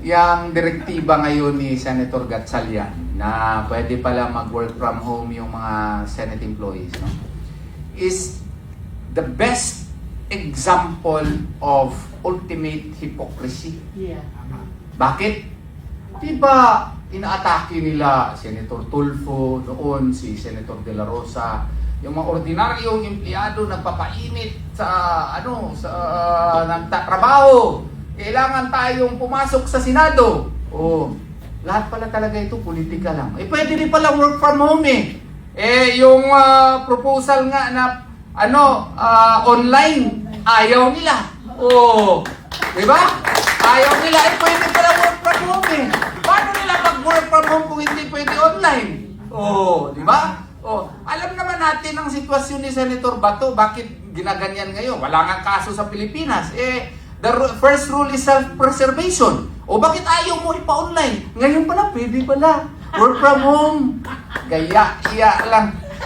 Yang direktiba ngayon ni Senator Gatchalian na pwede pala mag-work from home yung mga Senate employees, no, is the best example of ultimate hypocrisy. Yeah. Bakit? Diba inaatake nila Senator Tulfo noon, si Senator De La Rosa, yung mga ordinaryong empleyado nagpapainit sa nagtatrabaho. Kailangan tayong pumasok sa Senado. Lahat pala talaga ito politika lang. Pwede rin pala work from home eh. Yung proposal nga na online, ayaw nila. Di ba? Ayaw nila, pwede pala work from home eh. Paano nila mag-work from home kung hindi pwede online? Di ba? Alam naman natin ang sitwasyon ni Senator Bato, bakit ginaganyan ngayon? Wala nga kaso sa Pilipinas. The first rule is self-preservation. Bakit ayaw mo ipa-online? Ngayon pala, pwede pala. Work from home. Gaya, iya lang.